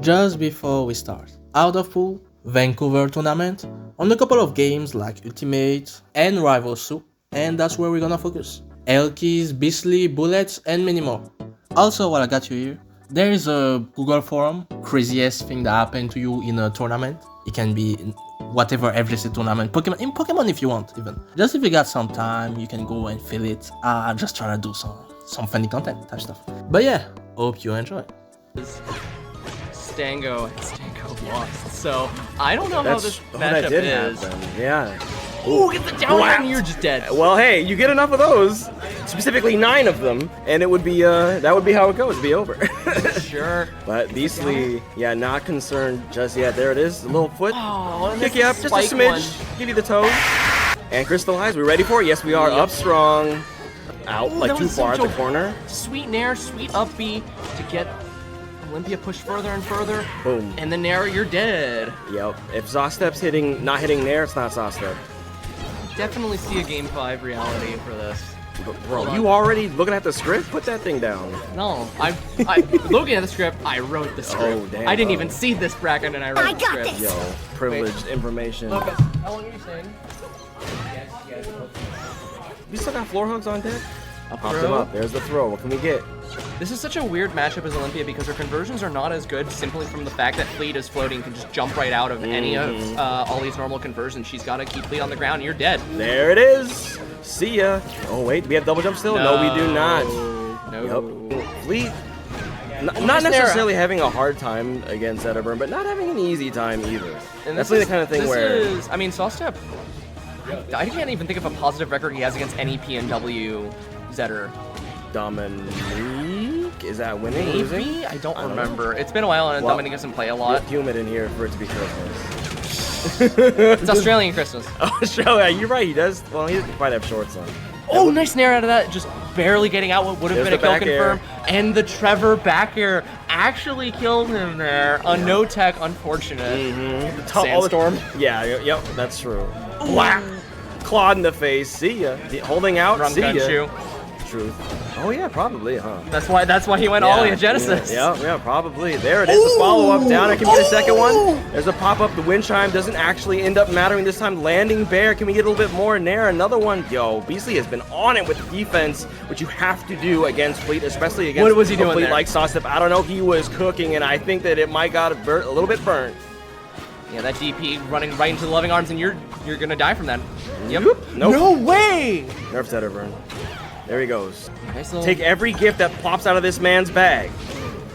Just before we start, out of pool, Vancouver tournament, on a couple of games like Ultimate and Rivals 2, and that's where we're gonna focus. Elkiees, Beastly, Bullets, and many more. Also, while I got you here, there is a Google forum, craziest thing that happened to you in a tournament. It can be in whatever FGC tournament, Pokemon if you want even. Just if you got some time, you can go and fill it. Just trying to do some funny content type stuff. But yeah, hope you enjoy. Stango lost, so I don't know how this matchup is. Yeah. Ooh, get the down and you're just dead. Well, hey, you get enough of those, specifically 9 of them, and it would be that would be how it goes. It'd be over. Sure. But Beastly, yeah, not concerned just yet. There it is, a little foot. Oh, kick you up just a smidge. Give you the toe. And crystallize. We ready for it? Yes, we are. Up strong. Out like too far at the corner. Sweet nair, sweet up B to get Olympia pushed further and further. Boom. And the nair, you're dead. Yep. If Zostep's not hitting nair, it's not Zostep. Definitely see a game 5 reality for this. But bro, you already looking at the script? Put that thing down. No, I looking at the script, I wrote the script. Oh, damn, I didn't even see this bracket and I wrote the script. Yo, privileged information. Lucas, how long are you saying? Yes. You still got floor hugs on deck? Up Popped him throw. up. There's the throw. What can we get? This is such a weird matchup as Olympia because her conversions are not as good simply from the fact that Fleet is floating, can just jump right out of any of Ollie's normal conversions. She's got to keep Fleet on the ground and you're dead. There it is. See ya. Oh wait, we have double jump still? No, we do not. No. Yep. Fleet. Not necessarily having a hard time against Edinburgh, but not having an easy time either. And that's the kind of thing where... I mean, Sawstep, I can't even think of a positive record he has against any PNW Zetter. Dominique? Is that winning? Losing? Maybe? I don't remember. It's been a while and Dominique doesn't play a lot. It's humid in here for it to be Christmas. It's Australian Christmas. Australia, you're right, he does. Well, he might have shorts on. Oh, nice nair out of that. Just barely getting out what would have been a kill confirm. And the Trevor back air actually killed him there. A no tech, unfortunate. Sandstorm. Yeah, yep, that's true. Whack! Clawed in the face. See ya. Holding out. See ya. Truth. Oh yeah, probably, huh? That's why he went Ollie at Genesis. Yeah, probably. There it is, the follow-up down. I can get a second one. There's a pop-up. The wind chime doesn't actually end up mattering this time. Landing bear. Can we get a little bit more in there? Another one. Yo, Beastly has been on it with the defense, which you have to do against Fleet, especially against what was he doing Fleet there? like Sawstep. I don't know. He was cooking, and I think that it might got a little bit burnt. Yeah, that DP running right into the loving arms, and you're gonna die from that. Yep. Nope. No way. Nerf setter burn. There he goes. Nice little... Take every gift that plops out of this man's bag.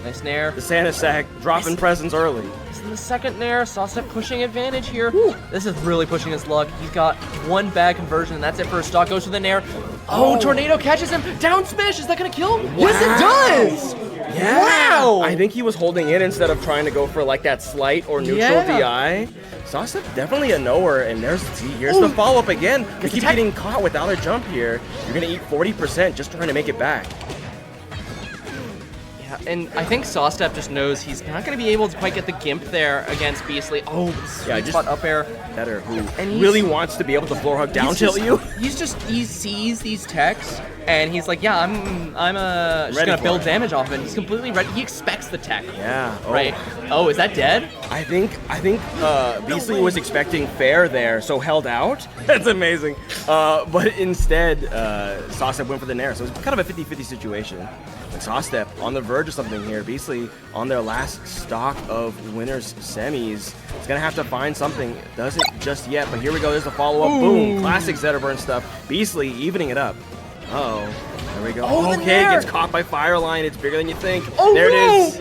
Nice nair. The Santa sack, dropping presents early. This is the second nair. Sawstep pushing advantage here. Woo. This is really pushing his luck. He's got one bad conversion, and that's it for his stock. Goes for the nair. Oh, Tornado catches him. Down smash. Is that going to kill him? Wow. Yes, it does. Yeah. Wow. I think he was holding in instead of trying to go for like that slight or neutral DI. Sawstep definitely a knower, and here's the follow-up again. They keep getting caught without a jump here. You're going to eat 40% just trying to make it back. Yeah, and I think Sawstep just knows he's not going to be able to quite get the gimp there against Beastly. Oh, yeah, just up air. Better who really wants to be able to floor hug down tilt you. He sees these techs, and he's like, yeah, I'm just gonna build damage off of it. He's completely ready. He expects the tech. Yeah. Right. Oh, is that dead? I think Beastly was expecting fair there, so held out. That's amazing. But instead, Sawstep went for the nair, so it's kind of a 50-50 situation. And Sawstep on the verge of something here. Beastly on their last stock of winners semis. It's gonna have to find something. Doesn't just yet, but here we go. There's the follow-up. Boom. Classic Zetterburn stuff. Beastly evening it up. Uh-oh. There we go. Oh, okay, gets caught by Fireline. It's bigger than you think. Oh, there it is.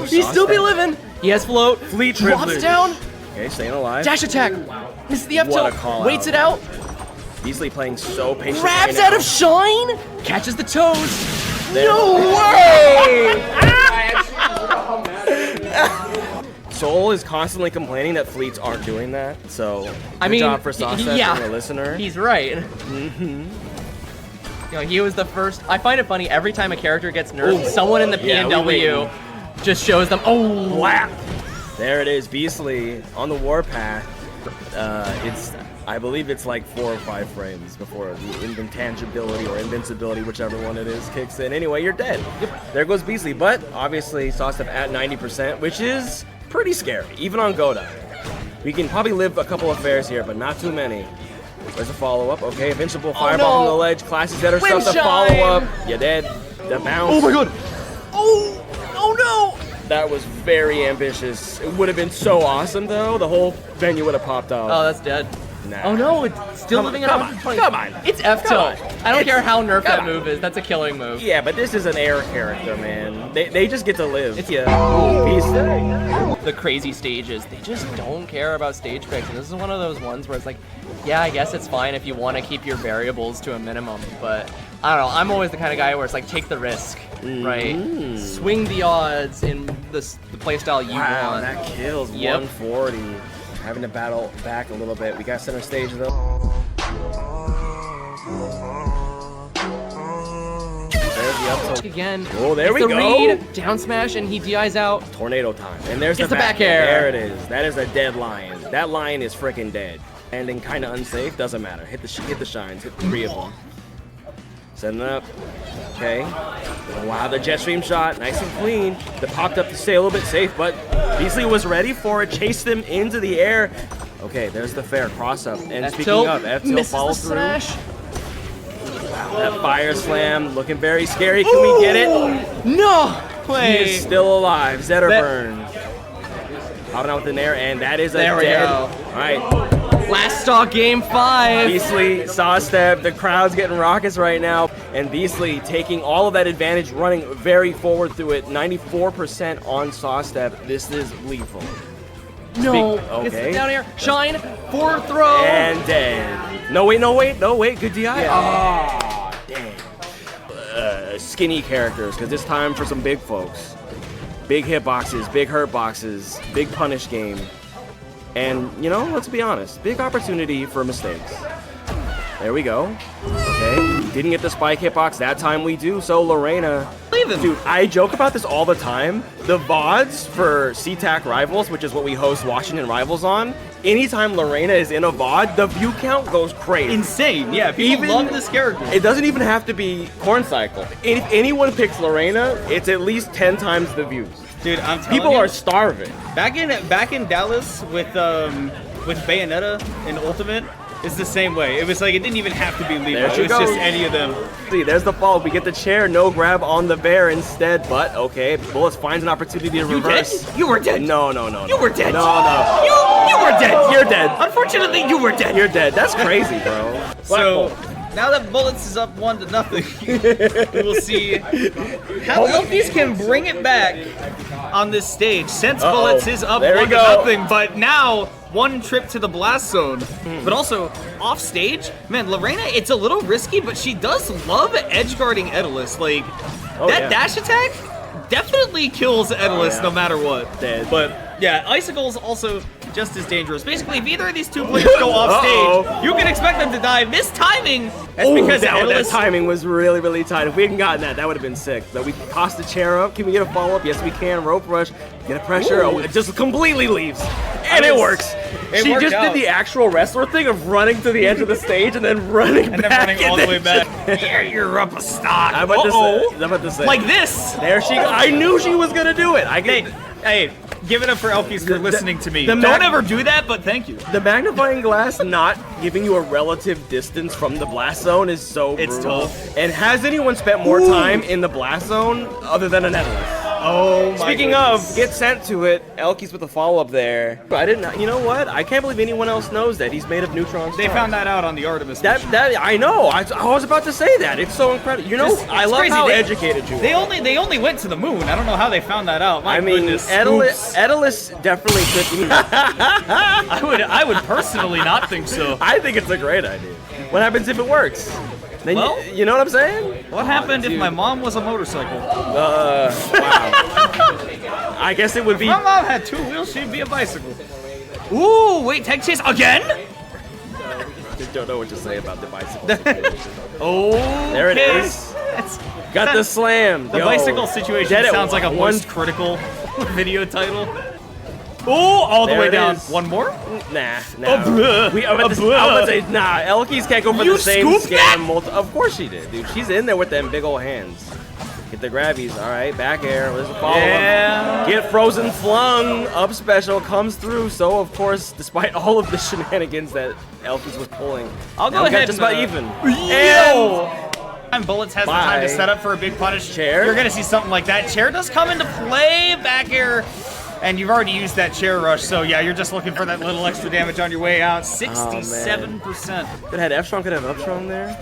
He's still be living. He has float. Fleet drops privilege. down. Okay, staying alive. Dash attack. Misses the up What tilt. a call Waits out. it out. Beastly playing so patient. Grabs out of Shine. Catches the toes. There. No way! Soul is constantly complaining that fleets aren't doing that, so good job for Sawstep being a listener. He's right. You know, he was the first. I find it funny every time a character gets nerfed, someone in the PNW just shows them. Oh, Whap! There it is, Beastly on the warpath. I believe it's like 4 or 5 frames before the intangibility or invincibility, whichever one it is, kicks in. Anyway, you're dead. Yep. There goes Beastly, but obviously Sawstep at 90%, which is pretty scary, even on Godai. We can probably live a couple of fares here, but not too many. There's a follow-up. Okay, Invincible Fireball from the ledge. Classes that are stuff to follow up. You're dead. The bounce. Oh my god. Oh no. That was very ambitious. It would have been so awesome, though. The whole venue would have popped off. Oh, that's dead. Nah. Oh no, it's still living at 120. Come on. It's F-tilt. I don't care how nerfed that move is. That's a killing move. Yeah, but this is an air character, man. They just get to live. It's the crazy stages. They just don't care about stage picks. And this is one of those ones where it's like, yeah, I guess it's fine if you want to keep your variables to a minimum, but I don't know. I'm always the kind of guy where it's like, take the risk, right? Swing the odds in the playstyle you want. Wow, that kills 140. Having to battle back a little bit. We got center stage though. There's the up tilt again. Oh, there we go. Read, down smash, and he DIs out. Tornado time. And there's the back air. There it is. That is a dead lion. That lion is freaking dead. Ending kind of unsafe. Doesn't matter. Hit the shines. Hit 3 of them. Setting up. Okay. Wow, the jet stream shot. Nice and clean. That popped up to stay a little bit safe, but Beastly was ready for it. Chased them into the air. Okay, there's the fair cross up. And speaking of, F-tilt follows through. Smash. Wow, that fire slam looking very scary. Can we get it? No way. He is still alive. Zetterburn. Popping out with an air, and that is a there dead. We go. All right. Last stock, game 5. Beastly, Sawstep, the crowd's getting rockets right now, and Beastly taking all of that advantage, running very forward through it. 94% on Sawstep. This is lethal. No, okay. It's down here. Shine, forward throw. And dead. No, wait. Good DI. Yeah. Oh, dang. Skinny characters, because it's time for some big folks. Big hitboxes, big hurt boxes, big punish game. And, you know, let's be honest, big opportunity for mistakes. There we go. Okay, didn't get the spike hitbox. That time we do, so Lorena. Dude, I joke about this all the time. The VODs for CTAC Rivals, which is what we host Washington Rivals on, anytime Lorena is in a VOD, the view count goes crazy. Insane, yeah, people love this character. It doesn't even have to be Corn Cycle. If anyone picks Lorena, it's at least 10 times the views. Dude, I'm telling people you, are starving. Back in Dallas with Bayonetta and Ultimate, it's the same way. It was like it didn't even have to be Levi. It was just any of them. See, there's the fall. We get the chair, no grab on the bear instead. But okay, Bullets finds an opportunity to reverse. Dead? You were dead. No. You were dead. No. You were dead. You're dead. Unfortunately, you were dead. You're dead. That's crazy, bro. So now that Bullets is up 1-0, we will see how Elkiees can bring it back on this stage. Since Bullets is up 1-0, but now one trip to the blast zone, but also off stage. Man, Lorena, it's a little risky, but she does love edge guarding Edalus. Like dash attack definitely kills Edalus no matter what. Dead. But yeah, Icicle's also just as dangerous. Basically, if either of these two players go off stage, you can expect them to die. This timing, that's because that timing was really, really tight. If we hadn't gotten that, that would have been sick. But we tossed the chair up. Can we get a follow-up? Yes, we can. Rope rush. Get a pressure. Oh, it just completely leaves. And it works. She just did the actual wrestler thing of running to the edge of the stage and then running back. And then running all the way back. Yeah, you're up a stock. I'm about to say. Like this. There she goes. I knew she was going to do it. Hey, give it up for Elkiees for listening to me. Don't ever do that, but thank you. The magnifying glass not giving you a relative distance from the blast zone is so brutal. It's tough. And has anyone spent more time in the blast zone other than an Edalus? Oh my Speaking goodness. of, get sent to it. Elkiees with a follow-up there. I didn't. You know what? I can't believe anyone else knows that he's made of neutron stars. They found that out on the Artemis. That I know. I was about to say that. It's so incredible. You know, I love crazy. how educated you are. They only went to the moon. I don't know how they found that out. My goodness. Edalus definitely could. I would personally not think so. I think it's a great idea. What happens if it works? Then you know what I'm saying? What happened if my mom was a motorcycle? Wow. I guess it would be. If my mom had 2 wheels, she'd be a bicycle. Ooh, wait, tag chase again? Just don't know what to say about the bicycle. There it is. Got the slam. The bicycle situation sounds like a most critical video title. Oh, all the There way it down. is. One more? Nah. bleh. I was about to say, nah, Elkiees can't go for You the same scooped that? scam. Of course she did, dude. She's in there with them big old hands. Get the grabbies. All right, back air. There's a follow-up. Yeah. Get frozen flung. Up special comes through. So, of course, despite all of the shenanigans that Elkiees was pulling, I'll go now we got ahead just and, about even. Yo! And Bullets has the time to Bye. set up for a big punish. Chair? You're gonna see something like that. Chair does come into play back here. And you've already used that chair rush, so yeah, you're just looking for that little extra damage on your way out. 67%. Could have had F-Strong, could have Up-Strong there.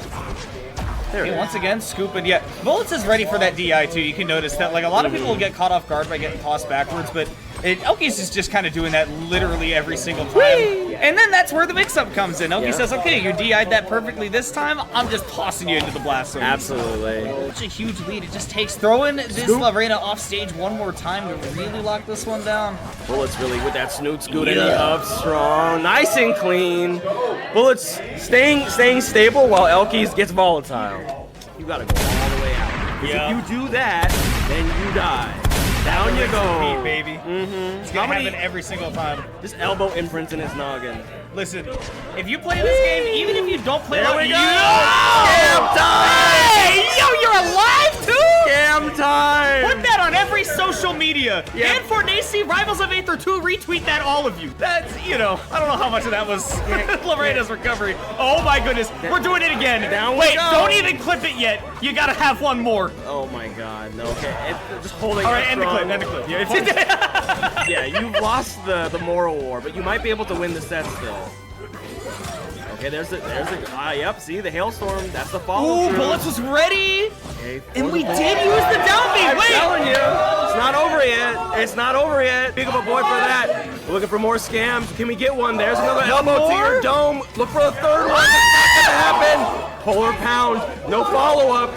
There it is. Once again, scooping. Yeah, Bullets is ready for that DI too. You can notice that, like, a lot of people will get caught off guard by getting tossed backwards, but Elkiees is just kind of doing that literally every single time. And then that's where the mix-up comes in. Elkiees says, okay, you DI'd that perfectly this time, I'm just tossing you into the blast zone. Absolutely. Such a huge lead. It just takes throwing this Lorena off stage one more time to really lock this one down. Bullets really with that snoot scoot and the up strong. Nice and clean. Bullets staying stable while Elkiees gets volatile. You gotta go all the way out. Because if you do that, then you die. Down you go. Beat, baby. It's gonna happen every single time. Just elbow imprints in his noggin. Listen, if you play this game, even if you don't play There it, we go. Scam time! Hey, yo, you're alive too? Scam time! Put that on every social media. Yep. And for Nacy, Rivals of Aether 2, retweet that, all of you. That's, I don't know how much of that was Lorena's recovery. Oh my goodness, we're doing it again. Down we Wait, go. don't even clip it yet. You gotta have one more. Oh my god, no. Okay, just holding All right, end the strong. clip, end the clip. Yeah, Yeah, you've lost the moral war, but you might be able to win the set still. Okay, yep, see, the hailstorm, that's the follow Ooh, through. Bullets was ready. Okay, And we for the did use the down B. I'm Wait. telling you, it's not over yet. It's not over yet. Big of a boy for that. We're looking for more scams. Can we get one? There's another elbow to your dome. Look for a third one. It's not gonna happen. Polar pound. No follow-up.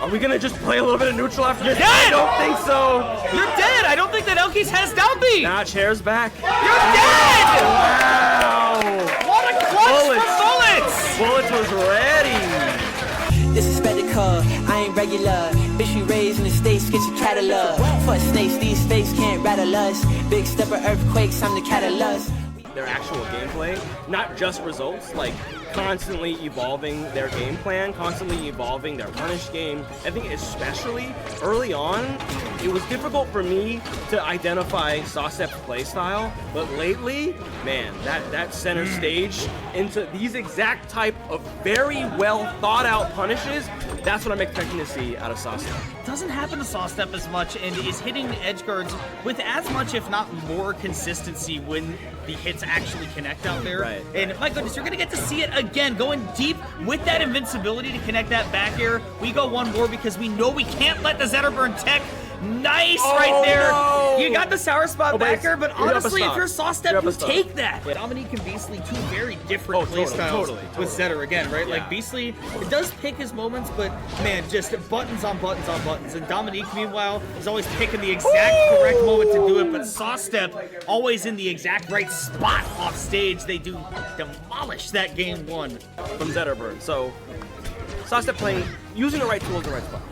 Are we gonna just play a little bit of neutral after this? You're dead. I don't think so. You're dead. I don't think that Elkiees has down B. Nah, chair's back. You're dead. Wow. What a clutch Bullets. for Bullets. Bullets was ready. This is spectacle, I ain't regular. Bitch, we raised in the States, get your catalog. For snakes, these fakes can't rattle us. Big stepper earthquakes, I'm the catalyst. Their actual gameplay, not just results, like constantly evolving their game plan, constantly evolving their punish game. I think especially early on, it was difficult for me to identify Sawstep's playstyle, but lately, man, that center stage into these exact type of very well thought out punishes, that's what I'm expecting to see out of Sawstep. Doesn't happen to Sawstep as much and is hitting the edge guards with as much, if not more, consistency when the hits actually connect out there. Right. And my goodness, you're gonna get to see it again, going deep with that invincibility to connect that back air. We go one more because we know we can't let the Zetterburn tech. Nice right there. No. You got the sour spot Oh, but back there, but you're up a honestly, if stock. you're Sawstep, You're up a you stock. take that. Yeah. Dominique and Beastly, two very different Oh, totally, playstyles totally. with Zetter again, right? Like Yeah. Beastly, it does pick his moments, but man, just buttons on buttons on buttons. And Dominique, meanwhile, is always picking the exact correct moment to do it, but Sawstep always in the exact right spot off stage. They do demolish that game one. From Zetterburn. So Sawstep playing, using the right tools in the right spot.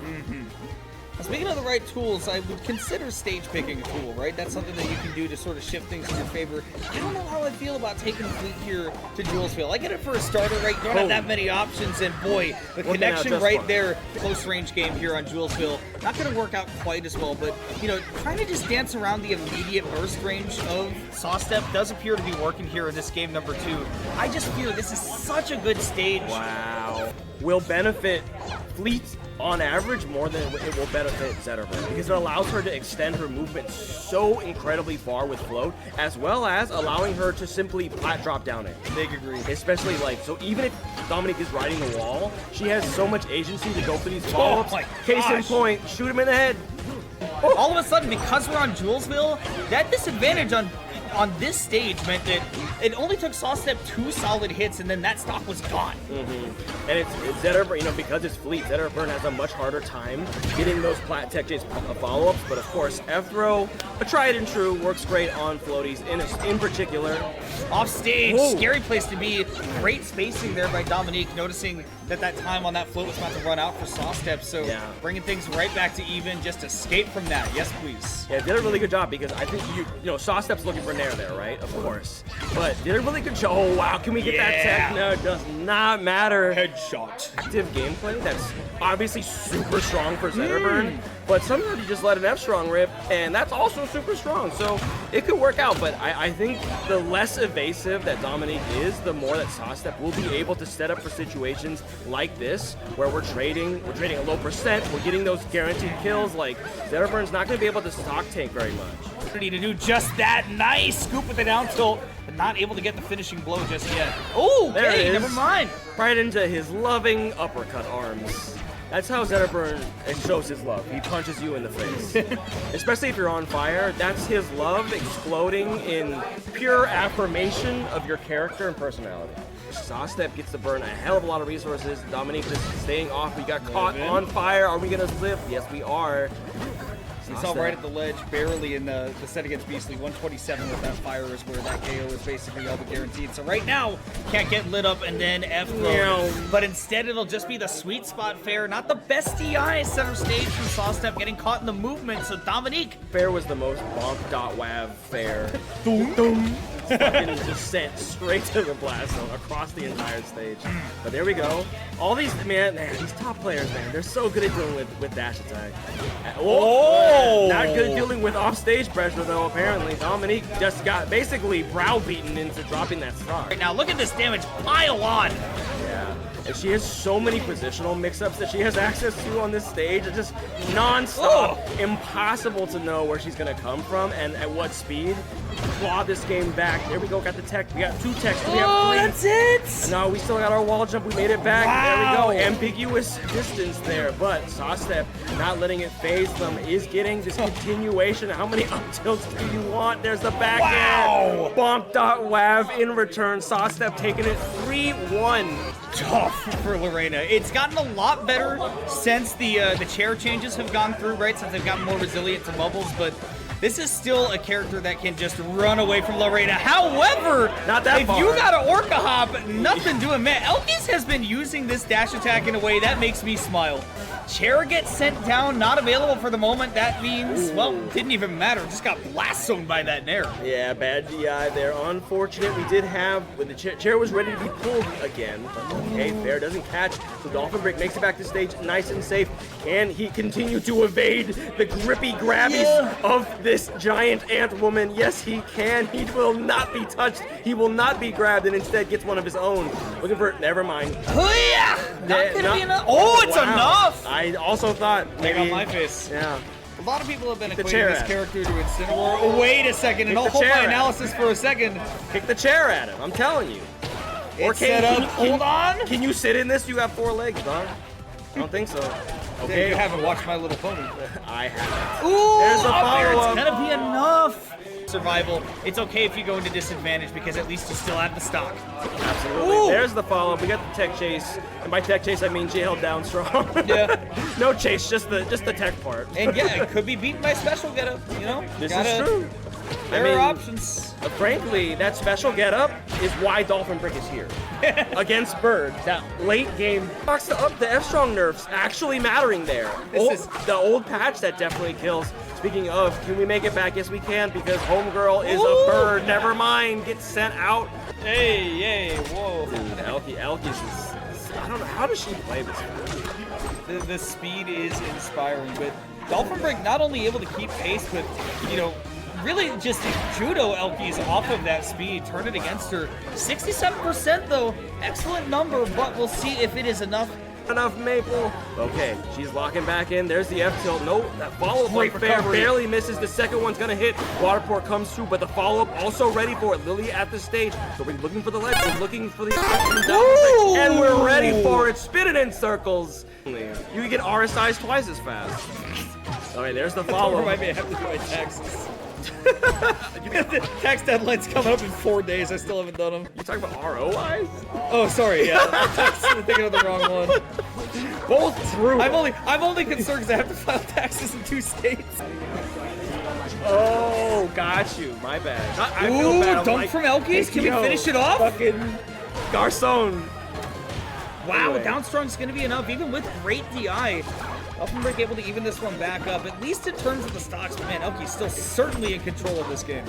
Speaking of the right tools, I would consider stage picking a tool, right? That's something that you can do to sort of shift things in your favor. I don't know how I feel about taking Fleet here to Julesville. I get it for a starter, right? You don't have that many options, and boy, the Working out connection just right fine. there, close range game here on Julesville, not going to work out quite as well, but, trying to just dance around the immediate burst range of Sawstep does appear to be working here in this game number 2. I just fear this is such a good stage. Wow. Will benefit Fleet on average more than it will benefit Zetterburn because it allows her to extend her movement so incredibly far with float, as well as allowing her to simply plat drop down it. Big agree. Especially so even if Dominique is riding the wall, she has so much agency to go for these follow-ups. my Case in gosh. point, shoot him in the head. All of a sudden, because we're on Julesville, that disadvantage on this stage meant that it only took Sawstep 2 solid hits, and then that stock was gone. And it's Zetterburn, because it's Fleet, Zetterburn has a much harder time getting those plat tech chase follow-ups, but of course, F-throw, a tried and true, works great on floaties in particular. Off stage, Whoa. scary place to be. Great spacing there by Dominique, noticing that time on that float was about to run out for Sawstep, so Yeah. bringing things right back to even, just escape from that. Yes, please. Yeah, did a really good job because I think Sawstep's looking for fair there, right? Of course. But did a really good job. Oh, wow. Can we get that tech? No, it does not matter. Headshot. Active gameplay that's obviously super strong for Zetterburn, but sometimes you just let an F-Strong rip, and that's also super strong. So it could work out, but I think the less evasive that Dominique is, the more that SawStep will be able to set up for situations like this, where we're trading a low percent, we're getting those guaranteed kills. Like, Zetterburn's not going to be able to stock tank very much. Ready to do just that. Nice scoop with the down tilt, but not able to get the finishing blow just yet. Oh, There it okay, is. never mind. Right into his loving uppercut arms. That's how Zetterburn shows his love. He punches you in the face. Especially if you're on fire, that's his love exploding in pure affirmation of your character and personality. SawStep gets to burn a hell of a lot of resources. Dominique just staying off. We got caught on fire. Are we going to live? Yes, we are. He saw right at the ledge, barely in the set against Beastly. 127 with that fire is where that KO is basically all but guaranteed. So right now, can't get lit up and then F-thrown. But instead, it'll just be the sweet spot fair. Not the best DI center stage from SawStep, getting caught in the movement. So Dominique. Fair was the most bonk.wav fair. Doom. Fucking just sent straight to the blast zone across the entire stage. But there we go. All these, man, these top players, man, they're so good at dealing with dash attack. Not good at dealing with off-stage pressure, though, apparently. Dominique just got basically browbeaten into dropping that stock. Right now, look at this damage pile on. Yeah. And she has so many positional mix-ups that she has access to on this stage. It's just non-stop. Impossible to know where she's going to come from and at what speed. Claw this game back. There we go. Got the tech. We got 2 techs. We have 3. That's it. No, we still got our wall jump. We made it back. Wow. There we go. Ambiguous distance there. But SawStep not letting it phase them is getting this continuation. How many up tilts do you want? There's the back air. Bonk.wav in return. SawStep taking it 3-1. Tough for Lorena. It's gotten a lot better since the chair changes have gone through, right? Since they've gotten more resilient to bubbles, but this is still a character that can just run away from Lorena. However, Not that if far. you got an Orca Hop, nothing doing, man. Elkiees has been using this dash attack in a way that makes me smile. Chair gets sent down, not available for the moment. That means, well, didn't even matter. Just got blast zoned by that Nair. Yeah, bad DI there. Unfortunate. We did have, when the chair was ready to be pulled again. But okay, fair doesn't catch. So Dolphin Break makes it back to stage nice and safe. Can he continue to evade the grippy grabbies of this giant ant woman? Yes, he can. He will not be touched. He will not be grabbed and instead gets one of his own. Looking for, never mind. Oh, yeah! Not gonna be enough. Oh, it's enough! I also thought Take maybe. on my face. Yeah. A lot of people have been the equating chair this at character to Incineroar. Oh, wait a second, and Kick I'll the hold chair my at him. analysis for a second. Kick the chair at him. I'm telling you. It's set up. Hold on. Can you sit in this? You got 4 legs, dog. I don't think so. Okay. You haven't watched My Little Pony. I have. Ooh, There's the up there, follow-up. it's gonna be enough. Survival. It's okay if you go into disadvantage because at least you still have the stock. Absolutely. Ooh. There's the follow-up. We got the tech chase. And by tech chase, I mean she held down strong. Yeah. No chase, just the tech part. And yeah, it could be beaten by special getup, you know? This is true. There I mean, are options. Frankly, that special getup is why Dolphin Brick is here. Against Bird, that late game box to up the F-Strong nerfs actually mattering there. The old patch that definitely kills. Speaking of, can we make it back? Yes, we can, because Homegirl is a bird. Never mind, gets sent out. Hey, yay, whoa. Dude, Elkiees is, I don't know, how does she play this? The speed is inspiring, but Dolphin Break not only able to keep pace, but, you know, really just judo Elkiees off of that speed, turn it against her. 67% though, excellent number, but we'll see if it is enough. Enough Maple. Okay, she's locking back in. There's the F tilt. Nope, that follow-up Great like fair recovery. barely misses. The second one's gonna hit. Waterport comes through, but the follow-up also ready for it. Lily at the stage. So we're looking for the ledge. We're looking for the and we're ready for it. Spinning in circles. You can get RSIs twice as fast. All right, there's the Don't follow-up. remind me, I have to do my taxes. The tax deadline's coming up in 4 days. I still haven't done them. You talking about ROIs? Oh, sorry. Yeah, I'm thinking of the wrong one. Both true. I'm only concerned because I have to file taxes in 2 states. Oh, got you. My bad. I feel Ooh, bad. I'm dunk like, from Elkiees. Can we yo, finish it off? Fucking Garcon. Wow, Anyway. down strong's gonna be enough, even with great DI. Elfenbrick able to even this one back up, at least in terms of the stocks, but man, Elkie's still certainly in control of this game.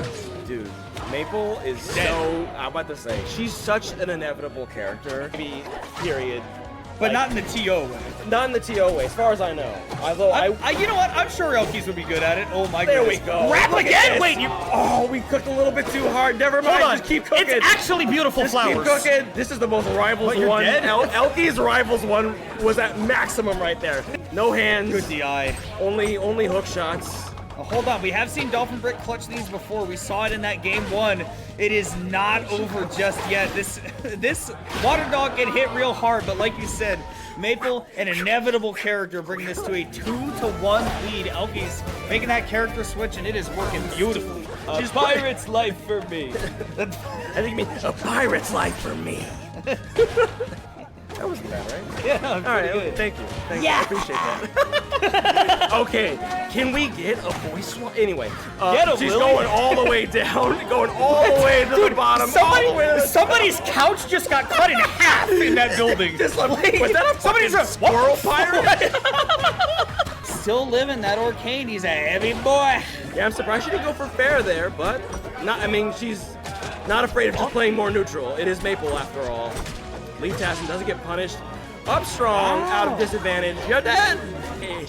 Dude, Maple is so, I'm about to say, she's such an inevitable character. Maybe, period. But not in the TO way. Not in the TO way, as far as I know. Although you know what? I'm sure Elkie's would be good at it. Oh my there goodness. we go. Wrap Look at again! this. Wait, Oh, we cooked a little bit too hard. Never mind. hold on. Just keep cooking. It's actually beautiful Just flowers. keep cooking. This is the most rivals But you're one. dead? Elkie's rivals one was at maximum right there. No hands. Good DI. Only hook shots. Oh, hold on, we have seen Dolphin Brick clutch these before. We saw it in that game 1. It is not over just yet. This Water Dog can hit real hard, but like you said, Maple, an inevitable character, bringing this to a 2-1 lead. Elkie's making that character switch, and it is working beautifully. She's pirate's life for me. I think you mean a pirate's life for me. That wasn't bad, right? Yeah, All right, good. thank you. Thank you. I appreciate that. Okay, can we get a voice swap? Anyway, Get him, she's Willie. going all the way down, going all the way to the bottom. all the way to the Somebody's couch just got cut in half in that building. Just like, was that a Somebody's fucking squirrel pirate? Still living that Arcane. He's a heavy boy. Yeah, I'm surprised she didn't go for fair there, but not. I mean, she's not afraid of just playing more neutral. It is Maple after all. Leaf Tassin doesn't get punished. Up strong, out of disadvantage. You're dead.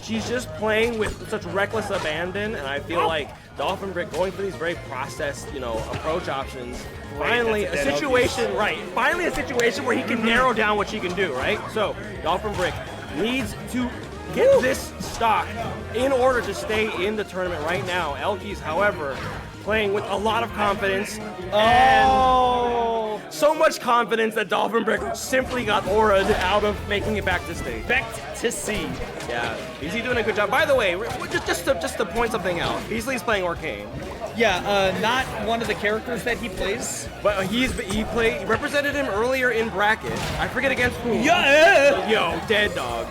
She's just playing with such reckless abandon, and I feel like Dolphin Brick going for these very processed, approach options. Finally, a situation, right? Finally, a situation where he can narrow down what she can do, right? So, Dolphin Brick needs to get this stock in order to stay in the tournament right now. Elkie's, however, playing with a lot of confidence. And so much confidence that Dolphin Brick simply got auraed out of making it back to stage. Expect to see. Yeah, Beasley doing a good job. By the way, just to point something out, Beasley's playing Arcane, Yeah, not one of the characters that he plays. but he represented him earlier in bracket. I forget against who. Yeah. Yo, dead dog.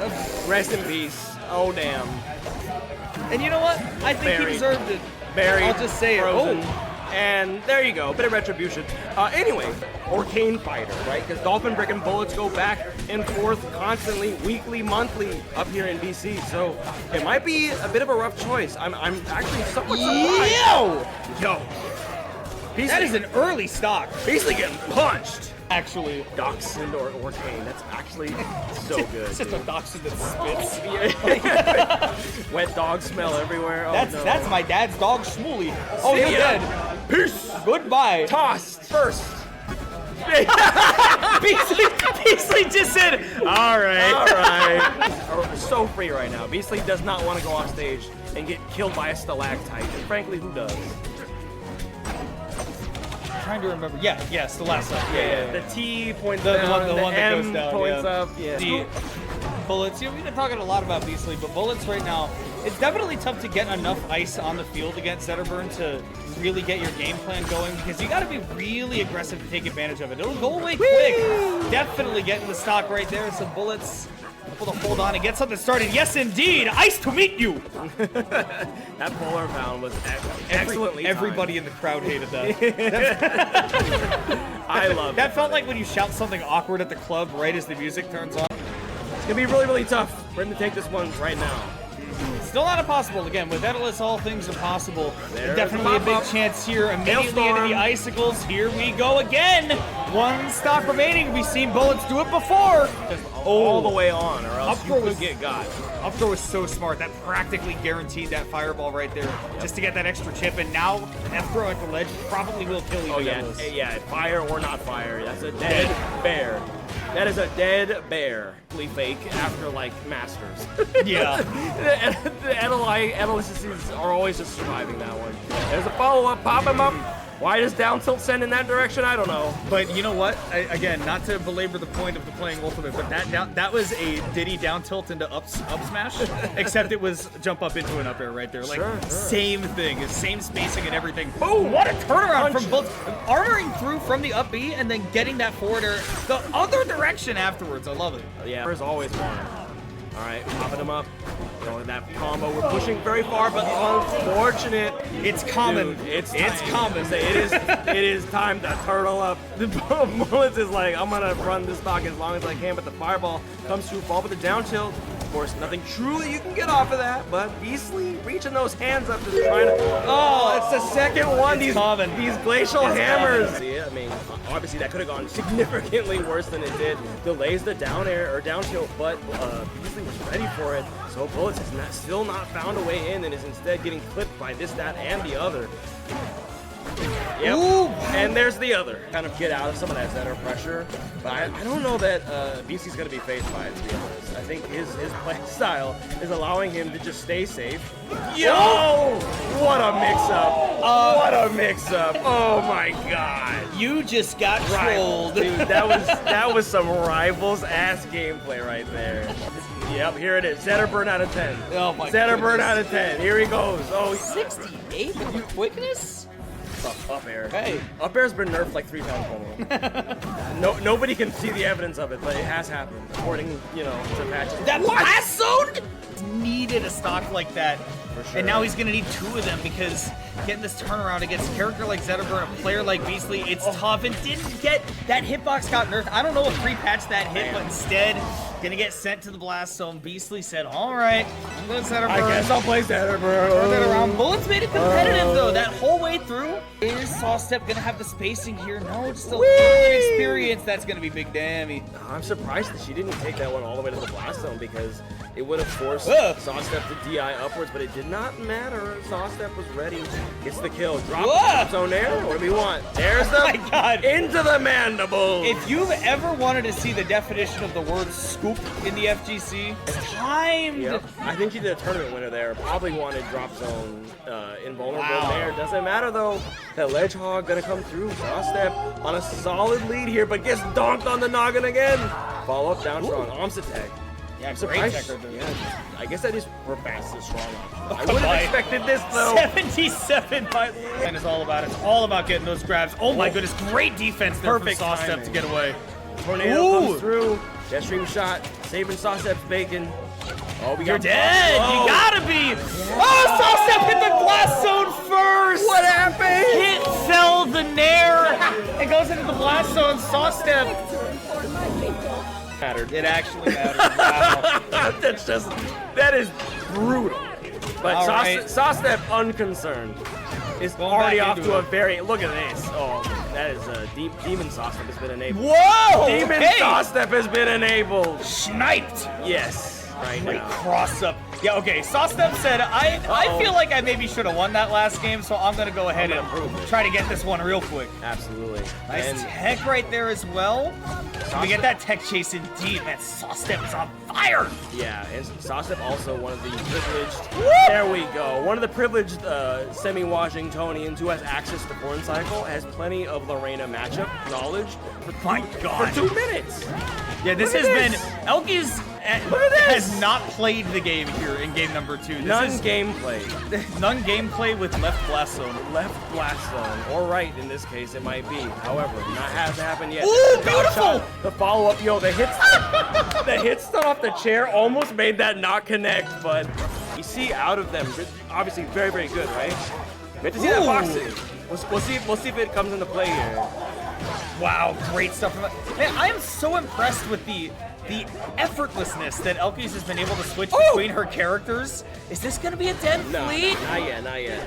Rest in peace. Oh damn. And you know what? I think he Buried. deserved it. Buried. I'll just say it. Frozen. Oh. And there you go, bit of retribution. Anyway, Arcane Fighter, right? Because Dolphin Brick and Bullets go back and forth constantly, weekly, monthly, up here in BC. So it might be a bit of a rough choice. I'm actually somewhat surprised. Yo! Beasley, That is an early stock. Beasley getting punched. Actually. Dachshund or Arcane, that's actually so good. It's just a dachshund that spits. Wet dog smell everywhere. Oh, That's my dad's dog, Shmuley. Oh, See you're ya. dead. Peace! Goodbye. Tossed first. Beasley just said, all right. We're so free right now. Beasley does not want to go off stage and get killed by a stalactite. And frankly, who does? Trying to remember. Yeah, it's the last one. Yeah. The T points The down, one that M goes down, points yeah. up. Yeah. The Bullets, we've been talking a lot about Beasley, but Bullets right now, it's definitely tough to get enough ice on the field against Zetterburn to really get your game plan going, because you got to be really aggressive to take advantage of it. It'll go away quick. Definitely getting the stock right there. So Bullets able to hold on and get something started. Yes, indeed. Ice to meet you. That polar pound was excellently Everybody in the crowd hated that. I love That felt like when you shout something awkward at the club right as the music turns on. It's gonna be really, really tough for him to take this one right now. Still not impossible. Again, with Edelus, all things are possible. There's Definitely a the big pop-up. chance here. Immediately into Hailstorm. the icicles. Here we go again. One stock remaining. We've seen Bullets do it before. All the way on, or else Up you throw could was- get got. Up throw was so smart. That practically guaranteed that fireball right there, just to get that extra chip. And now F throw at the ledge probably will kill you. Oh yeah, yeah, fire or not fire. That's a dead bear. That is a dead bear. Fake after like Masters. Yeah. The Edelweiss are always just surviving that one. There's a follow-up, pop him up. Why does down tilt send in that direction? I don't know. But you know what? Again, not to belabor the point of the playing ultimate, but that was a Diddy down tilt into up smash, except it was jump up into an up air right there. Like Sure. same thing, same spacing and everything. Oh, what a turnaround from both, armoring through from the up B and then getting that forward air the other direction afterwards. I love it. Yeah, there's always one. All right, popping him up. Going that combo. We're pushing very far, but unfortunate. It's common. Dude, it's time. common. It is time to turtle up. The Bullets is like, I'm gonna run this stock as long as I can, but the fireball comes through, fall with the down tilt. course, nothing truly you can get off of that, but Beastly reaching those hands up, just trying to... Oh, it's the second one. These glacial hammers. See, I mean, obviously that could have gone significantly worse than it did. Delays the down air or down tilt, but Beastly was ready for it. So Bullets has still not found a way in and is instead getting clipped by this, that, and the other. Yep. Ooh. And there's the other. Kind of get out of some of that center pressure. But I don't know that BC's going to be faced by it, to be honest. I think his play style is allowing him to just stay safe. Yo! What a mix-up. What a mix-up. Oh, my God. You just got trolled. Dude, that was some Rivals-ass gameplay right there. Yep, here it is. Zetter burn out of 10. Oh, my Zetter burn out of 10. Here he goes. Oh, 68 with quickness? Up air. Hey. Up air's been nerfed like 3 times already. Nobody can see the evidence of it, but it has happened, according, to patches. That blast zone needed a stock like that. For sure. And now he's going to need 2 of them because getting this turnaround against a character like Zetterburn, a player like Beastly, it's tough. And didn't get that hitbox got nerfed. I don't know if pre-patch that hit, but instead gonna get sent to the blast zone. Beastly said, all right, I'm going to Zetterburn. I guess I'll play Zetterburn. Turn that around. Bullets made it competitive though. That whole way through. Is Sawstep gonna have the spacing here? No, just a little experience. That's gonna be big dammy. I'm surprised that she didn't take that one all the way to the blast zone because it would have forced Sawstep to DI upwards, but it did not matter. Sawstep was ready. Gets the kill. Drop zone there. What do we want? There's the into the mandible. If you've ever wanted to see the definition of the word scoop in the FGC, it's timed. Yep. I think she did a tournament winner there. Probably wanted drop zone invulnerable there. Doesn't matter though. That ledge hog gonna come through. Sawstep on a solid lead here, but gets donked on the noggin again. Follow up down strong. Arms attack. Yeah, I'm surprised. Yeah, I guess that is her fastest strong arm. I would have expected this though. 77 by and it's all about it. It's all about getting those grabs. Oh my goodness, great defense there from Sawstep to get away. Tornado comes through. Jetstream shot, saving Sawstep's bacon. Oh, You're dead! You gotta be! Oh, Sawstep hit the blast zone first! What happened? Hit fell the nair! It goes into the blast zone, Sawstep! Mattered. It actually mattered. Wow. That is brutal. But Sawstep, unconcerned, is already off to a very, look at this. Oh, that is a Demon Sawstep has been enabled. Whoa! Demon Sawstep has been enabled. Sniped! Yes. Right Great now. cross up. Yeah, okay. Sawstep said, I feel like I maybe should have won that last game, so I'm going to go ahead and try to get this one real quick. Absolutely. Nice tech right there as well. We get that tech chase in deep. Man, Sawstep is on fire. Yeah, and Sawstep also one of the privileged, there we go, one of the privileged semi-Washingtonians who has access to Porn Cycle, has plenty of Lorena matchup knowledge for 2 minutes. Yeah, this has been, Elkiees has not played the game here in game number 2. None gameplay. None gameplay with left blast zone. Left blast zone, or right in this case it might be. However, not has happened yet. Ooh, beautiful! The follow-up, the hits off the chair almost made that not connect, but you see out of them, obviously very, very good, right? We have to see that boxing. We'll see if it comes into play here. Wow, great stuff. Man, I am so impressed with the effortlessness that Elkiees has been able to switch between her characters. Is this going to be a dead fleet? Not yet.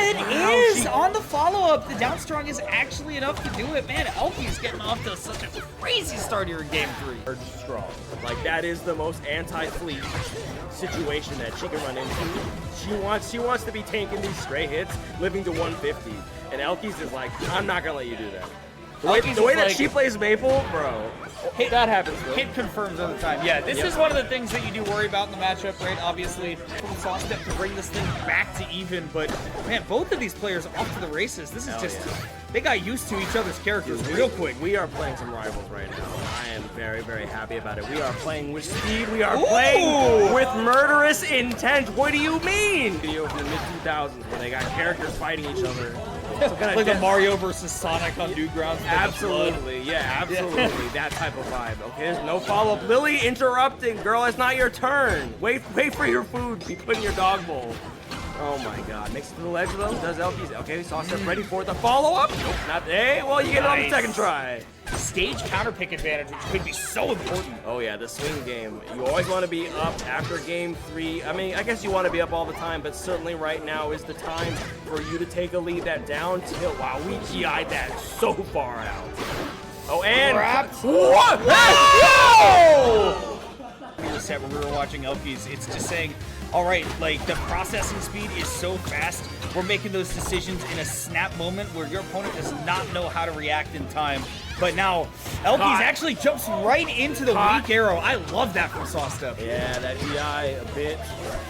It is! On the follow-up, the down strong is actually enough to do it. Man, Elkiees getting off to such a crazy start here in game 3. Or strong. Like, that is the most anti-fleet situation that she can run into. She wants to be tanking these stray hits, living to 150. And Elkiees is like, I'm not going to let you do that. The way that she plays Maple, bro, that happens, bro. Hit confirms all the time. Yeah, this is one of the things that you do worry about in the matchup, right? Obviously, from Sawstep to bring this thing back to even, but man, both of these players off to the races. This is they got used to each other's characters real quick. We are playing some Rivals right now. I am very, very happy about it. We are playing with speed. We are playing with murderous intent. What do you mean? Video from the mid-2000s where they got characters fighting each other. Like a Mario versus Sonic on Newgrounds. Absolutely, absolutely. That type of vibe. Okay, there's no follow-up. Lily interrupting. Girl, it's not your turn. Wait for your food. Be put in your dog bowl. Oh my god. Makes it to the ledge though. Does Elkiees. Okay, Saucestep ready for the follow-up. Nope, not there. Well, you get it on the second try. Stage counter pick advantage, which could be so important. Oh yeah, the swing game. You always want to be up after game 3. I mean, I guess you want to be up all the time, but certainly right now is the time for you to take a lead. That down tilt. Wow, we GI'd that so far out. Oh, and what? The set where we were watching Elkiees, it's just saying, all right, like the processing speed is so fast. We're making those decisions in a snap moment where your opponent does not know how to react in time. But now, Elkiees actually jumps right into the weak arrow. I love that from Saucestep. Yeah, that DI a bit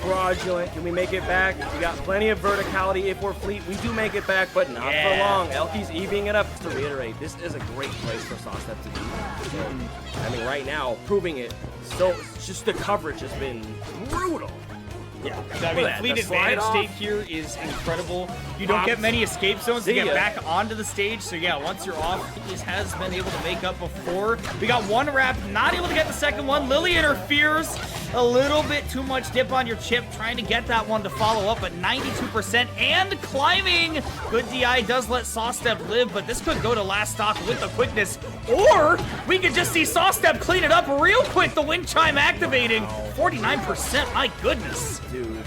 fraudulent. Can we make it back? We got plenty of verticality. If we're fleet, we do make it back, but not for long. Elkiees EVing it up. To reiterate, this is a great place for Saucestep to be. I mean, right now, proving it. So, it's just the coverage has been brutal. Yeah, I mean, fleet advantage state here is incredible. You don't get many escape zones to get back onto the stage, so yeah, once you're off, Elkiees has been able to make up before. We got one wrap, not able to get the second one. Lily interferes. A little bit too much dip on your chip, trying to get that one to follow up at 92% and climbing. Good DI does let Saucestep live, but this could go to last stock with the quickness. Or we could just see Saucestep clean it up real quick. The wind chime activating. 49%, my goodness. Dude,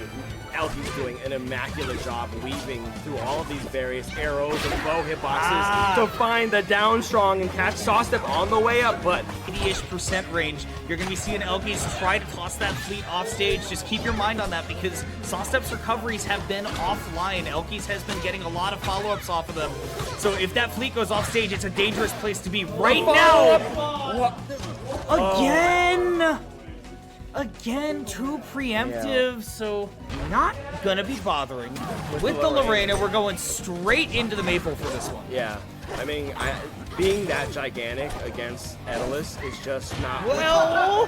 Elkiees doing an immaculate job weaving through all of these various arrows and bow hitboxes to find the down strong and catch Saucestep on the way up, but 80-ish% range. You're going to be seeing Elkiees try to toss that fleet off stage. Just keep your mind on that because Saucestep's recoveries have been offline. Elkiees has been getting a lot of follow-ups off of them. So if that fleet goes off stage, it's a dangerous place to be right now. Again! Again, too preemptive, so not gonna be bothering. With the Lorena, we're going straight into the Maple for this one. yeah, I mean, being that gigantic against Elkiees is just not... Well,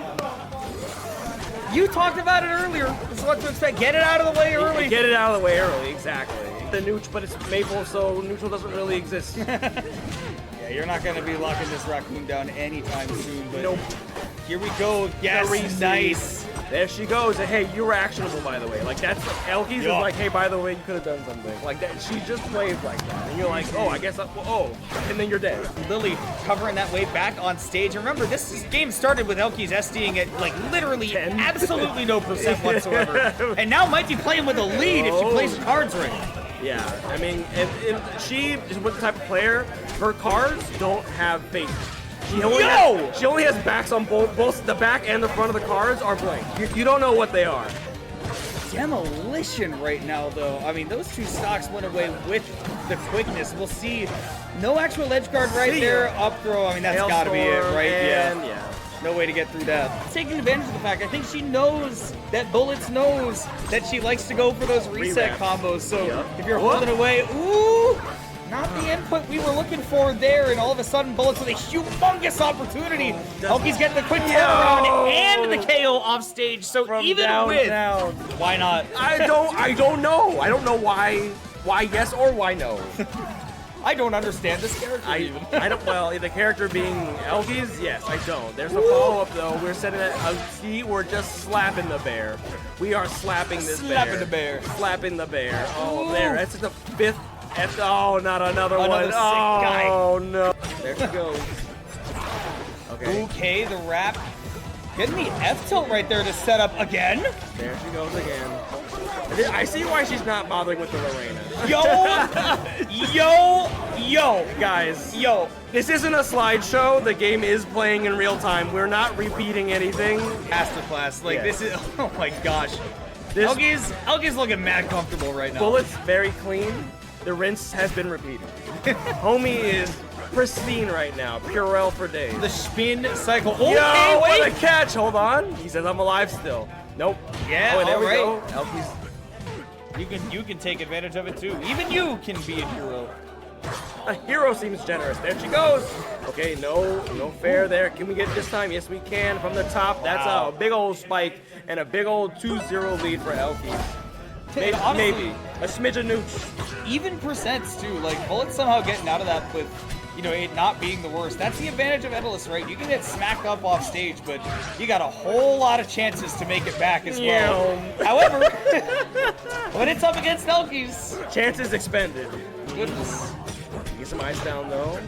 you talked about it earlier. This is what to expect. Get it out of the way early. Get it out of the way early, exactly. The neutral, but it's Maple, so neutral doesn't really exist. Yeah, you're not gonna be locking this raccoon down anytime soon, but Nope. Here we go. Yes, nice. There she goes. Hey, you were actionable, by the way. Like, that's Elkiees is like, hey, by the way, you could have done something. Like that. She just plays like that, and you're like, oh, I guess. And then you're dead. Lily covering that way back on stage. Remember, this game started with Elkiees SDing at like literally 10. absolutely no percent whatsoever, and now might be playing with a lead if she plays the cards right. Yeah, I mean, if she is the type of player, her cards don't have faces. She only has backs on both the back and the front of the cards are blank. You don't know what they are. Demolition right now, though. I mean, those two stocks went away with the quickness. We'll see. No actual edge guard right there. Up throw. I mean, that's got to be it, right? Yeah. No way to get through that. Taking advantage of the fact, I think she knows that Bullets knows that she likes to go for those reset combos. So if you're holding away, ooh. Not the input we were looking for there, and all of a sudden Bullets with a humongous opportunity. Elkiees getting the quick turnaround and the KO off stage. So from even downtown. Why not? I don't know. I don't know why yes or why no. I don't understand this character even. I don't. Well, the character being Elkiees, yes, I don't. There's a follow-up though. We're setting it. See, we're just slapping the bear. We are slapping this bear. Slapping the bear. Slapping the bear. Oh, there. That's the fifth. Oh, not another one. Sick guy. Oh no. There she goes. Okay, the wrap. Getting the F tilt right there to set up again. There she goes again. I see why she's not bothering with the Lorena. Yo, guys. This isn't a slideshow. The game is playing in real time. We're not repeating anything. Masterclass. Like this is. Oh my gosh. Elkiees looking mad comfortable right now. Bullets very clean. The rinse has been repeated. Homie is pristine right now. Purell for days. The spin cycle. Okay, yo, what a catch. Hold on. He says I'm alive still. Nope. Yeah, oh, and there we go. Elkiees. You can take advantage of it too. Even you can be a hero. A hero seems generous. There she goes. Okay, no fair there. Can we get it this time? Yes, we can. From the top, that's a big old spike and a big old 2-0 lead for Elkiees. Maybe a smidge of nooch. Even percents too. Like Bullets somehow getting out of that with you know, it not being the worst. That's the advantage of Endless, right? You can get smacked up off stage, but you got a whole lot of chances to make it back as well. However, when it's up against Elkiees, chances expended. Goodness. Get some ice down though.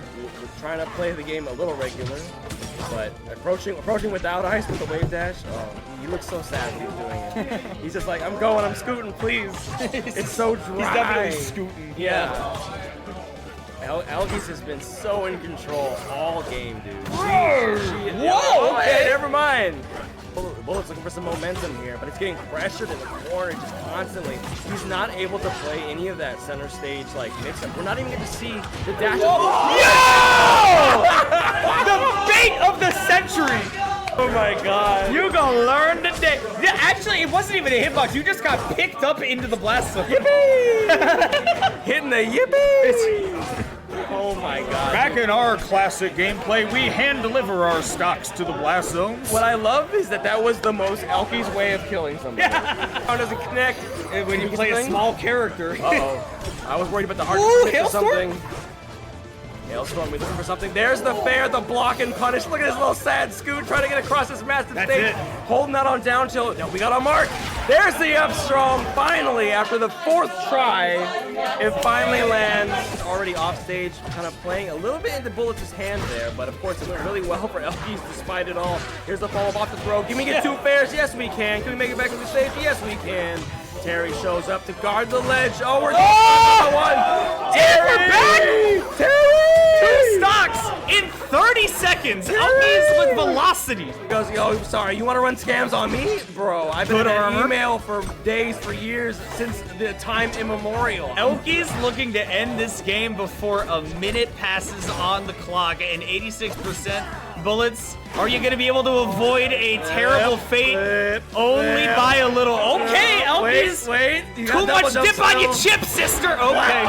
We're trying to play the game a little regular, but approaching without ice with the wave dash. Oh, he looks so sad when he's doing it. He's just like, I'm going, I'm scooting, please. It's so dry. He's definitely scooting. Yeah. Elkiees has been so in control all game, dude. Whoa! Okay, never mind. Bullet's looking for some momentum here, but it's getting pressured in the corner just constantly. He's not able to play any of that center stage like mix-up. We're not even going to see the dash. Yo! The bait of the century! Oh my god. You gonna learn today. Yeah, actually, it wasn't even a hitbox. You just got picked up into the blast zone. Yippee! Hitting the yippee! Oh my god. Back in our classic gameplay, we hand-deliver our stocks to the blast zones. What I love is that was the most Elkiees way of killing somebody. How does it connect? When you play a small character. Uh-oh. I was worried about the hard Hailstorm? or something. Hailstorm, we're looking for something. There's the fair, the block and punish. Look at this little sad scoot trying to get across this massive stage. Holding that on down till we got our mark. There's the up strong. Finally, after the 4th try, it finally lands. Already off stage, kind of playing a little bit into Bullets' hand there, but of course it went really well for Elkiees despite it all. Here's the follow-up off the throw. Can we get 2 fairs? Yes, we can. Can we make it back to the stage? Yes, we can. Terry shows up to guard the ledge. Oh, we're one. Terry! We're back! Terry! 2 stocks in 30 seconds. Elkiees with velocity. He goes, yo, sorry, you want to run scams on me? Bro, I've been in an email for days, for years, since the time immemorial. Elkiees looking to end this game before a minute passes on the clock and 86%. Bullets, are you going to be able to avoid a terrible fate? Only by a little. Okay, Elkiees. Wait. Too much dip on your chip, sister. Okay.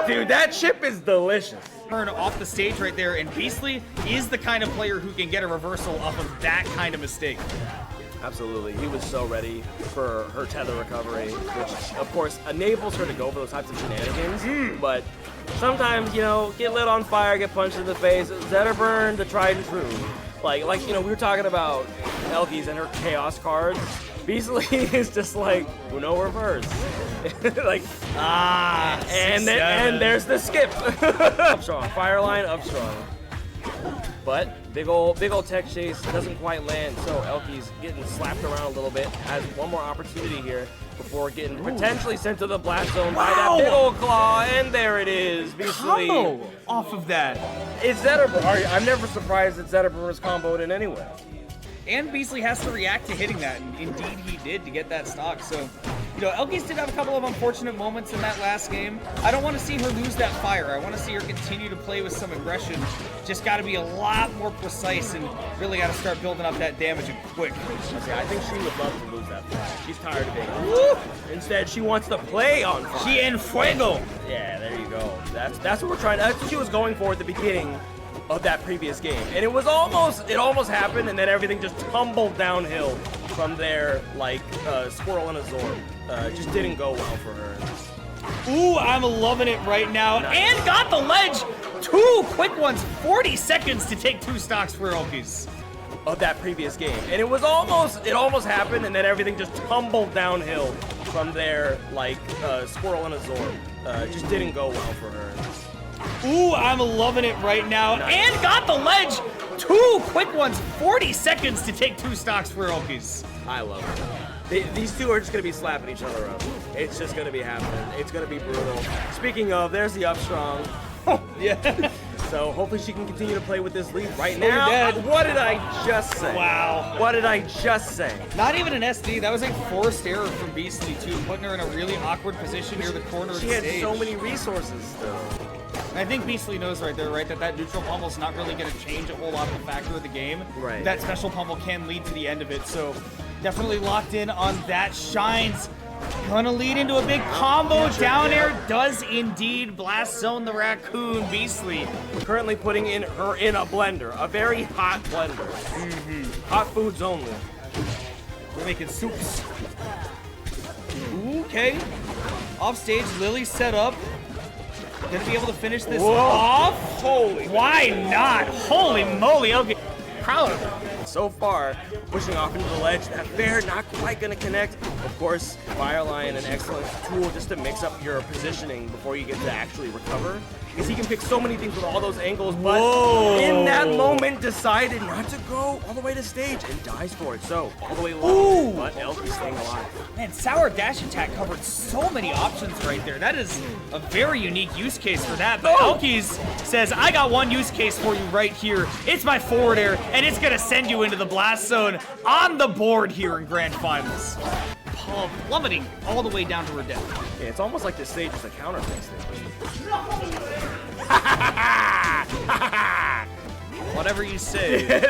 Dude, that chip is delicious. Turn off the stage right there, and Beastly is the kind of player who can get a reversal off of that kind of mistake. Absolutely. He was so ready for her tether recovery, which, of course, enables her to go for those types of shenanigans. But sometimes, you know, get lit on fire, get punched in the face. Zetterburn, the tried and true. Like, you know, we were talking about Elkiees and her chaos cards. Beastly is just like, Uno reverse. Like, and there's the skip. Up strong. Fireline, up strong. But big old tech chase doesn't quite land, so Elkiees getting slapped around a little bit. Has one more opportunity here before getting potentially sent to the blast zone by that big old claw, and there it is. Beastly Combo off of that. It's Zetterburn. I'm never surprised that Zetterburn was comboed in anyway. And Beastly has to react to hitting that, and indeed he did to get that stock. So, you know, Elkiees did have a couple of unfortunate moments in that last game. I don't want to see her lose that fire. I want to see her continue to play with some aggression. Just got to be a lot more precise and really got to start building up that damage and quick. I think she would love to lose that fire. She's tired of being Instead, she wants to play on fire. She en fuego. Yeah, there you go. That's what we're trying. That's what she was going for at the beginning of that previous game, and it almost happened, and then everything just tumbled downhill from there like a squirrel in a Zorb. Just didn't go well for her. Ooh, I'm loving it right now. Nice. And got the ledge. 2 quick ones. 40 seconds to take 2 stocks for Elkiees. Of that previous game, and it almost happened, and then everything just tumbled downhill from there like a squirrel in a Zorb. Just didn't go well for her. Ooh, I'm loving it right now. Nice. And got the ledge. 2 quick ones. 40 seconds to take 2 stocks for Elkiees. I love it. These two are just going to be slapping each other up. It's just going to be happening. It's going to be brutal. Speaking of, there's the up strong. Yeah. So hopefully she can continue to play with this lead right now. What did I just say? Wow. What did I just say? Not even an SD. That was a forced error from Beastly, too, putting her in a really awkward position near the corner of the stage. She had so many resources still. And I think Beastly knows right there, right, that neutral pummel's not really going to change a whole lot of the factor of the game. Right. That special pummel can lead to the end of it, so definitely locked in on that. Shines. Gonna lead into a big combo. Down air does indeed blast zone the raccoon. Beastly currently putting her in a blender, a very hot blender. Hot foods only. We're making soups. Okay. Off stage, Lily set up. gonna be able to finish this Whoa. off. Holy. Why not? Holy moly. Okay. Proud of him. So far, pushing off into the ledge, that fair not quite gonna connect. Of course, Fire Lion, an excellent tool just to mix up your positioning before you get to actually recover. Because he can pick so many things with all those angles, but in that moment decided not to go all the way to stage and dies for it. So, all the way low, but Elkie's staying alive. Man, Sour Dash Attack covered so many options right there. That is a very unique use case for that. But Elkiees says, I got one use case for you right here. It's my forward air, and it's gonna send you into the blast zone on the board here in Grand Finals. Plummeting all the way down to her death. Yeah, it's almost like this stage is a counter-pick stage. Whatever you say.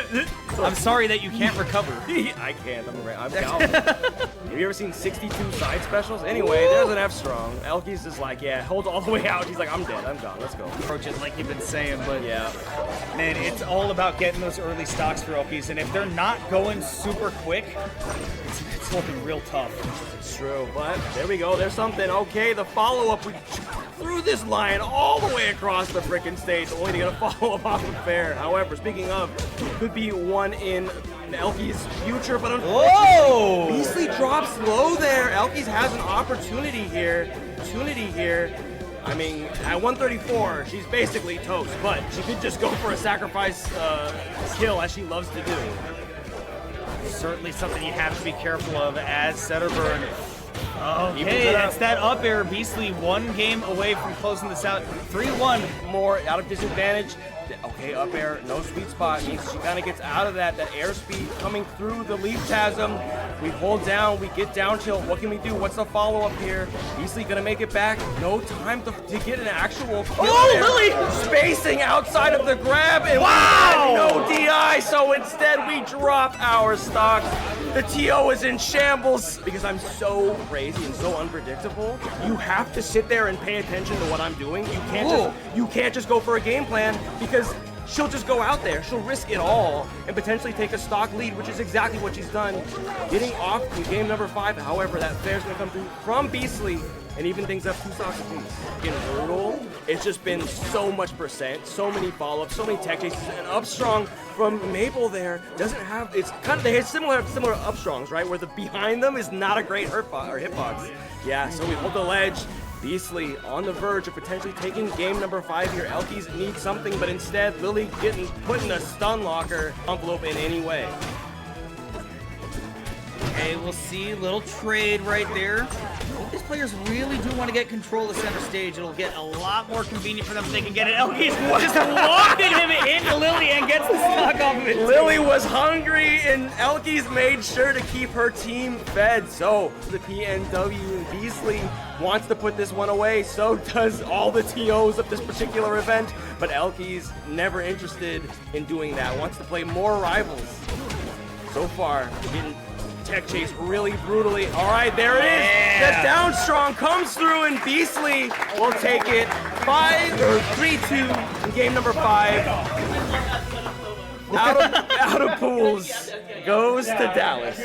I'm sorry that you can't recover. I can't. I'm down. Have you ever seen 62 side specials? Anyway, there's an F strong. Elkie's is like, yeah, hold all the way out. He's like, I'm dead. I'm gone. Let's go. Approach it like you've been saying, but Yeah. man, it's all about getting those early stocks for Elkiees, and if they're not going super quick, it's looking real tough. It's true, but there we go. There's something. Okay, the follow-up. We threw this line all the way across the frickin' stage, only to get a follow-up off of fair. However, speaking of, could be one in Elkie's future, but unfortunately, Beastly drops low there. Elkiees has an opportunity here. I mean, at 134, she's basically toast, but she could just go for a sacrifice kill, as she loves to do. Certainly something you have to be careful of as Setterburn. Evens Okay, it up. that's that up air. Beastly one game away from closing this out. 3-1. More out of disadvantage. Okay, up air, no sweet spot. Means she kind of gets out of that airspeed coming through the leaf chasm. We hold down, we get down chill. What can we do? What's the follow-up here? Beastly gonna make it back. No time to get an actual kill there. Lily! Spacing outside of the grab, and wow! No DI, so instead we drop our stock. The TO is in shambles. Because I'm so crazy and so unpredictable, you have to sit there and pay attention to what I'm doing. You can't just go for a game plan, because she'll just go out there, she'll risk it all, and potentially take a stock lead, which is exactly what she's done. Getting off in game number 5, however, that fair's gonna come through from Beastly, and even things up 2 stocks apiece. In brutal, it's just been so much percent, so many follow-ups, so many tech chases, and up strong from Maple there doesn't have, it's kind of, they have similar up strongs, right, where the behind them is not a great hitbox. Yeah, so we hold the ledge. Beastly on the verge of potentially taking game number 5 here. Elkiees need something, but instead Lily getting put in a stun locker envelope in any way. Okay, we'll see. Little trade right there. I think these players really do want to get control of center stage. It'll get a lot more convenient for them if they can get it. Elkiees just walking him into Lily and gets the stock off of it. Lily was hungry, and Elkiees made sure to keep her team fed. So the PNW and Beastly wants to put this one away. So does all the TOs of this particular event. But Elkiees never interested in doing that. Wants to play more rivals. So far, getting tech chase really brutally. All right, there it is. The down strong comes through, and Beastly will take it 3-2 in game number 5. Out of pools goes to Dallas.